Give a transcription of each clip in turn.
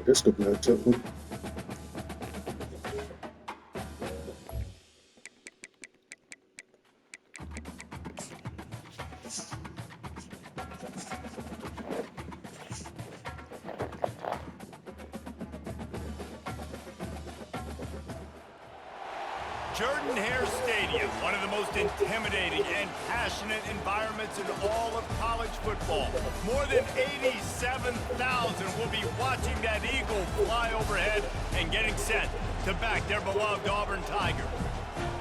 This could be a tough one. Jordan-Hare Stadium, one of the most intimidating and passionate environments in all of college football. More than 87,000 will be watching that eagle fly overhead and getting set to back their beloved Auburn Tigers.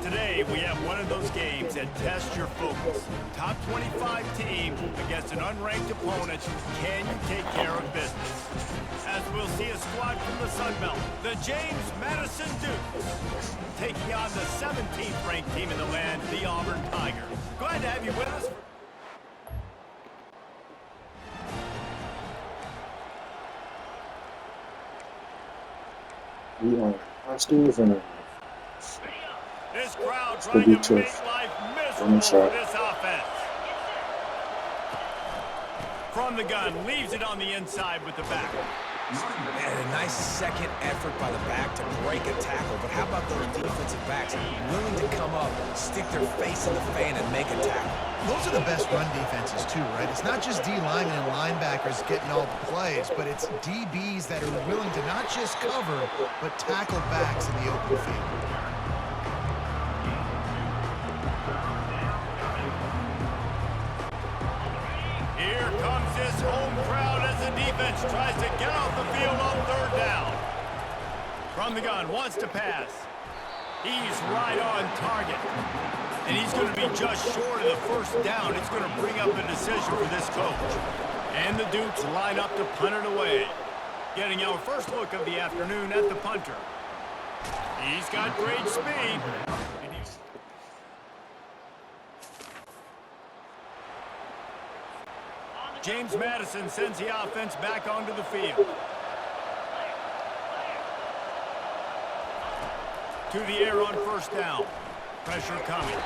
Today, we have one of those games that tests your focus. Top 25 team against an unranked opponent. Can you take care of business? As we'll see a squad from the Sun Belt, the James Madison Dukes, taking on the 17th ranked team in the land, the Auburn Tigers. Glad to have you with us. We are high school fans. This crowd Could trying be to make tough. life miserable for this offense. From the gun, leaves it on the inside with the back. And a nice second effort by the back to break a tackle. But how about those defensive backs willing to come up, stick their face in the fan, and make a tackle? Those are the best run defenses, too, right? It's not just D linemen and linebackers getting all the plays, but it's DBs that are willing to not just cover, but tackle backs in the open field. Here comes this home crowd as the defense tries to get off the field on third down. From the gun, wants to pass. He's right on target. And he's going to be just short of the first down. It's going to bring up a decision for this coach. And the Dukes line up to punt it away. Getting our first look of the afternoon at the punter. He's got great speed. James Madison sends the offense back onto the field. To the air on first down. Pressure coming.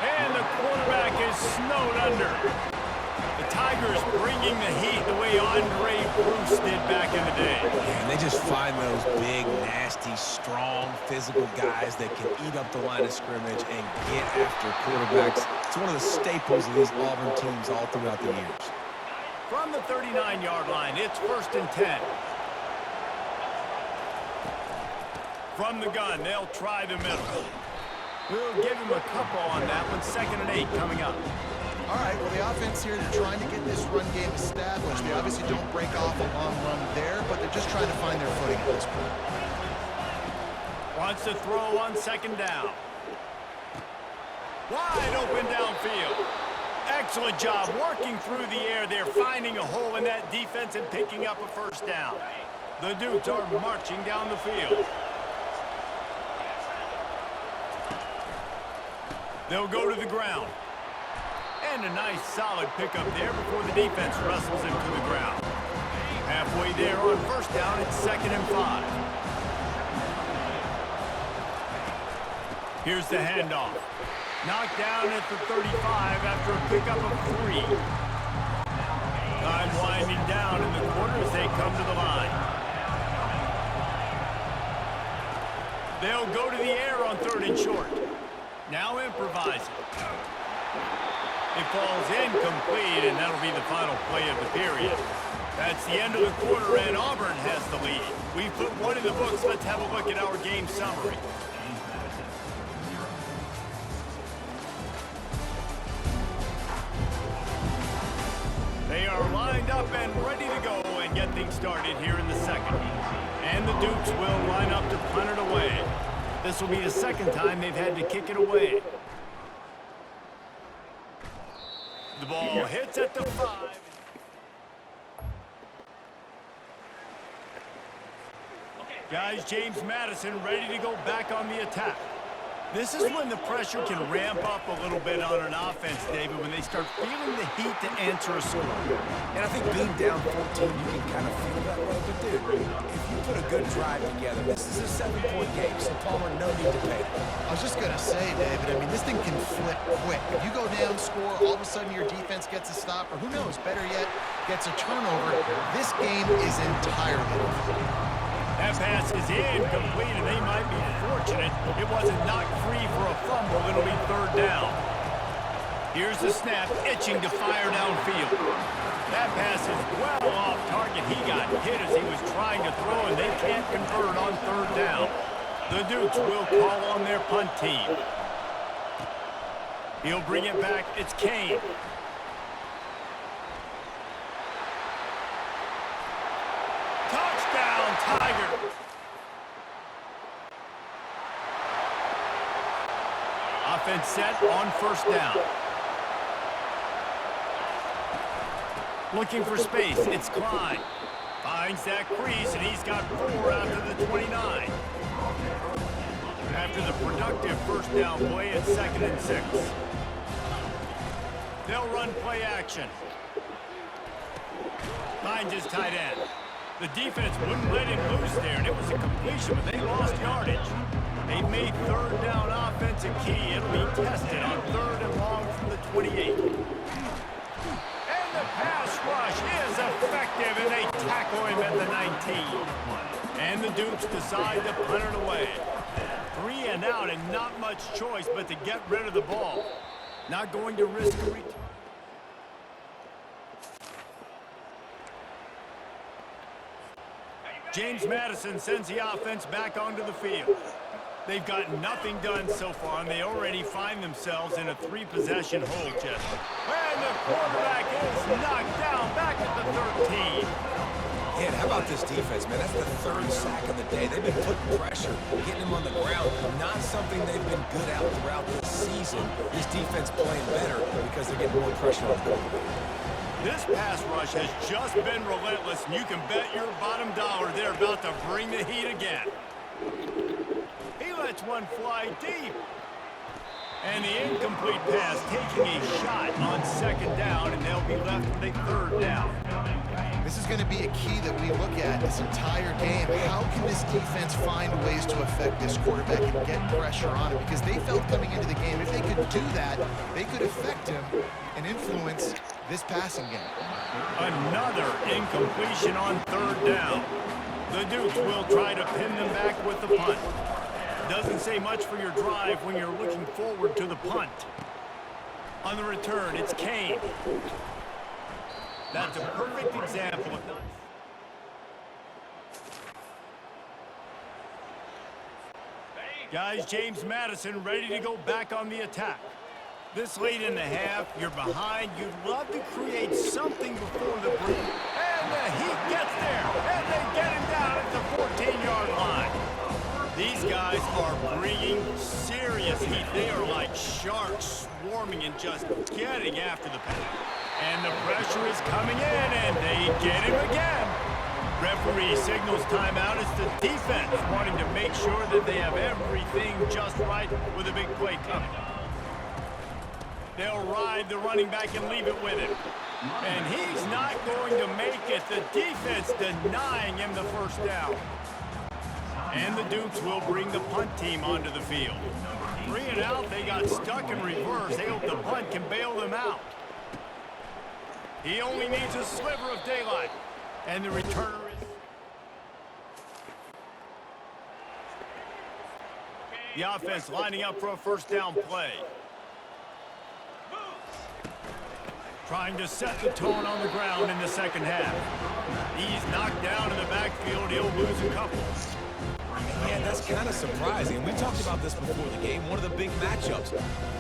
And the quarterback is snowed under. The Tigers bringing the heat the way Andre Bruce did back in the day. And they just find those big, nasty, strong, physical guys that can eat up the line of scrimmage and get after quarterbacks. It's one of the staples of these Auburn teams all throughout the years. From the 39-yard line, it's 1st and 10. From the gun, they'll try the middle. We'll give him a couple on that one. 2nd and 8 coming up. All right, well, the offense here, they're trying to get this run game established. They obviously don't break off a long run there, but they're just trying to find their footing at this point. Wants to throw on 2nd down. Wide open downfield. Excellent job working through the air there, finding a hole in that defense and picking up a first down. The Dukes are marching down the field. They'll go to the ground. And a nice solid pickup there before the defense wrestles him to the ground. Halfway there on first down, it's 2nd and 5. Here's the handoff. Knocked down at the 35 after a pickup of 3. Time winding down in the quarter as they come to the line. They'll go to the air on 3rd and short. Now improvising. It falls incomplete, and that'll be the final play of the period. That's the end of the quarter, and Auburn has the lead. We've put one in the books. Let's have a look at our game summary. They are lined up and ready to go and get things started here in the second. And the Dukes will line up to punt it away. This will be the second time they've had to kick it away. The ball hits at the 5. Guys, James Madison ready to go back on the attack. This is when the pressure can ramp up a little bit on an offense, David, when they start feeling the heat to answer a score. And I think being down 14, you can kind of feel that way. But, dude, if you put a good drive together, this is a 7-point game, so Palmer, no need to pay. I was just going to say, David, I mean, this thing can flip quick. If you go down, score, all of a sudden your defense gets a stop, or who knows, better yet, gets a turnover. This game is entirely different. That pass is incomplete, and they might be fortunate it wasn't knocked free for a fumble. It'll be third down. Here's the snap, itching to fire downfield. That pass is well off target. He got hit as he was trying to throw, and they can't convert on third down. The Dukes will call on their punt team. He'll bring it back. It's Kane. Touchdown, Tigers. Offense set on first down. Looking for space. It's Klein. Finds that crease, and he's got 4 out to the 29. After the productive first down play, it's 2nd and 6. They'll run play action. Finds his tight end. The defense wouldn't let him loose there, and it was a completion, but they lost yardage. They made third down offense a key. It'll be tested on 3rd and long from the 28. And the pass rush is effective, and they tackle him at the 19. And the Dukes decide to punt it away. 3 and out, and not much choice but to get rid of the ball. Not going to risk a return. James Madison sends the offense back onto the field. They've got nothing done so far, and they already find themselves in a 3-possession hole, Jeff. And the quarterback is knocked down back at the 13. Yeah, how about this defense, man? That's the 3rd sack of the day. They've been putting pressure, getting him on the ground. Not something they've been good at throughout this season. This defense playing better because they're getting more pressure on the quarterback. This pass rush has just been relentless, and you can bet your bottom dollar they're about to bring the heat again. He lets one fly deep. And the incomplete pass taking a shot on 2nd down, and they'll be left with a 3rd down. This is going to be a key that we look at this entire game. How can this defense find ways to affect this quarterback and get pressure on him? Because they felt coming into the game, if they could do that, they could affect him and influence this passing game. Another incompletion on 3rd down. The Dukes will try to pin them back with the punt. Doesn't say much for your drive when you're looking forward to the punt. On the return, it's Kane. That's a perfect example of not... Guys, James Madison ready to go back on the attack. This late in the half, you're behind. You'd love to create something before the break. And the Heat gets there, and they get him down at the 14-yard line. These guys are bringing serious heat. They are like sharks swarming and just getting after the pass. And the pressure is coming in, and they get him again. Referee signals timeout. It's the defense wanting to make sure that they have everything just right with a big play coming. They'll ride the running back and leave it with him. And he's not going to make it. The defense denying him the first down. And the Dukes will bring the punt team onto the field. 3 and out, they got stuck in reverse. They hope the punt can bail them out. He only needs a sliver of daylight. And the returner is... The offense lining up for a first down play. Trying to set the tone on the ground in the second half. He's knocked down in the backfield. He'll lose a couple. Yeah, that's kind of surprising. We talked about this before the game. One of the big matchups.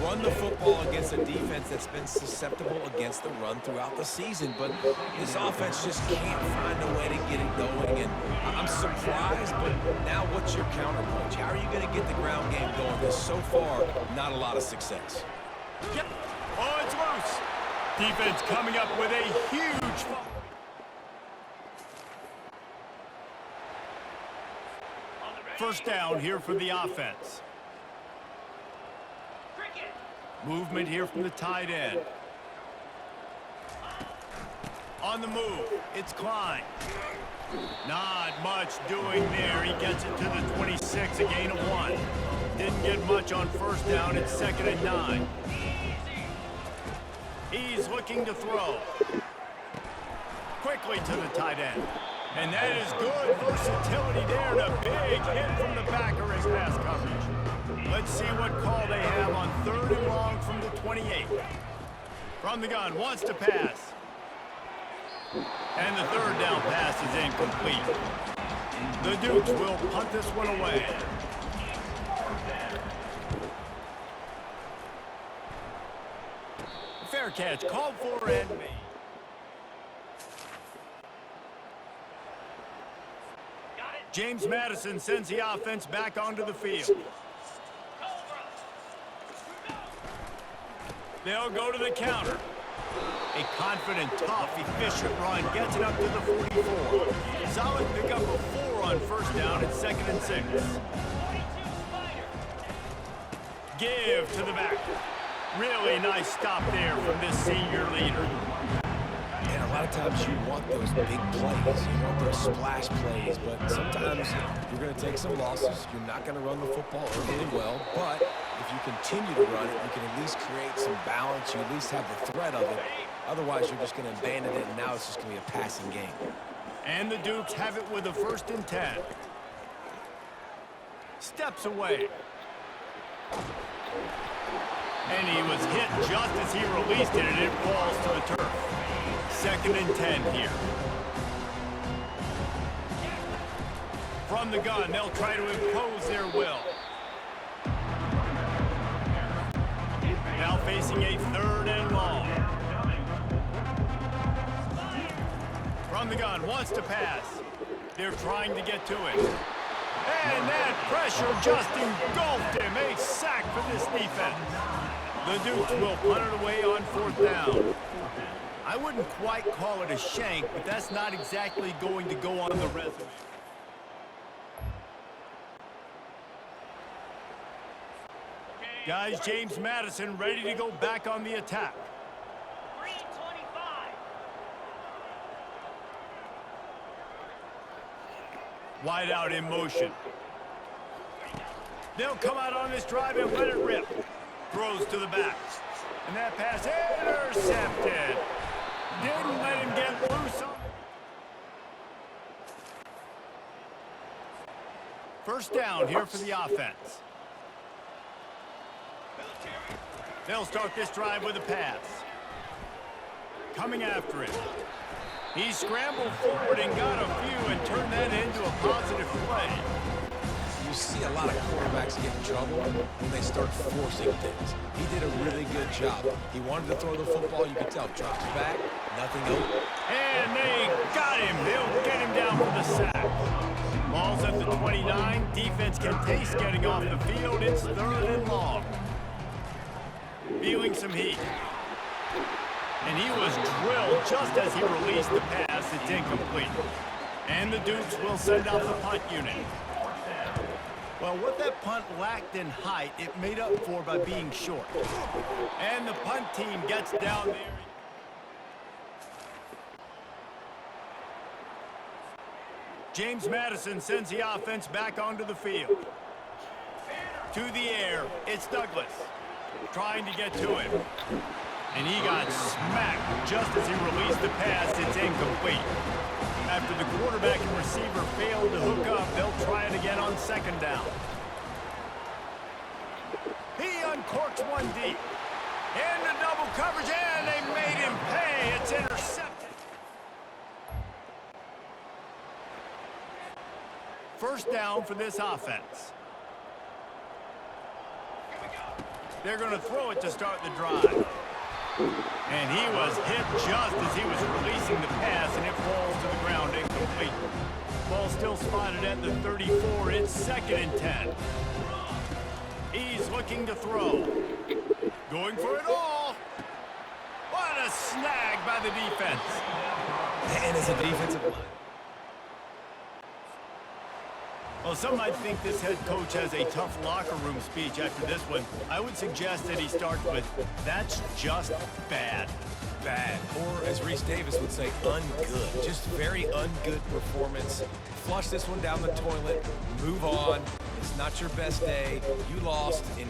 Run the football against a defense that's been susceptible against the run throughout the season. But this offense just can't find a way to get it going. And I'm surprised, but now what's your counterpunch? How are you going to get the ground game going? Because so far, not a lot of success. Yep. Oh, it's loose. Defense coming up with a huge fumble. First down here for the offense. Movement here from the tight end. On the move, it's Klein. Not much doing there. He gets it to the 26, a gain of 1. Didn't get much on first down. It's 2nd and 9. He's looking to throw. Quickly to the tight end. And that is good versatility there, and a big hit from the backer in pass coverage. Let's see what call they have on 3rd and long from the 28. From the gun, wants to pass. And the 3rd down pass is incomplete. The Dukes will punt this one away. Fair catch, called for and made. James Madison sends the offense back onto the field. They'll go to the counter. A confident, tough, efficient run gets it up to the 44. Solid pickup of 4 on first down at 2nd and 6. Give to the back. Really nice stop there from this senior leader. And a lot of times you want those big plays. You want those splash plays. But sometimes you're going to take some losses. You're not going to run the football really well. But if you continue to run it, you can at least create some balance. You at least have the threat of it. Otherwise, you're just going to abandon it, and now it's just going to be a passing game. And the Dukes have it with a 1st and 10. Steps away. And he was hit just as he released it, and it falls to the turf. 2nd and 10 here. From the gun, they'll try to impose their will. Now facing a 3rd and long. From the gun, wants to pass. They're trying to get to it. And that pressure just engulfed him. A sack for this defense. The Dukes will punt it away on 4th down. I wouldn't quite call it a shank, but that's not exactly going to go on the resume. Guys, James Madison ready to go back on the attack. 325. Wide out in motion. They'll come out on this drive and let it rip. Throws to the back. And that pass intercepted. Didn't let him get loose on. 1st down here for the offense. They'll start this drive with a pass. Coming after it. He scrambled forward and got a few and turned that into a positive play. You see a lot of quarterbacks get in trouble when they start forcing things. He did a really good job. He wanted to throw the football. You could tell. Drops back. Nothing open. And they got him. They'll get him down for the sack. Ball's at the 29. Defense can taste getting off the field. It's 3rd and long. Feeling some heat. And he was drilled just as he released the pass. It's incomplete. And the Dukes will send out the punt unit. Well, what that punt lacked in height, it made up for by being short. And the punt team gets down there. James Madison sends the offense back onto the field. To the air, it's Douglas. Trying to get to him. And he got smacked just as he released the pass. It's incomplete. After the quarterback and receiver failed to hook up, they'll try it again on 2nd down. He uncorks one deep. Into double coverage, and they made him pay. It's intercepted. 1st down for this offense. They're going to throw it to start the drive. And he was hit just as he was releasing the pass, and it falls to the ground incomplete. Ball still spotted at the 34. It's 2nd and 10. He's looking to throw. Going for it all. What a snag by the defense. And as a defensive line. Well, some might think this head coach has a tough locker room speech after this one. I would suggest that he starts with, "That's just bad." Bad, or as Reese Davis would say, ungood. Just very ungood performance. Flush this one down the toilet, move on. It's not your best day. You lost in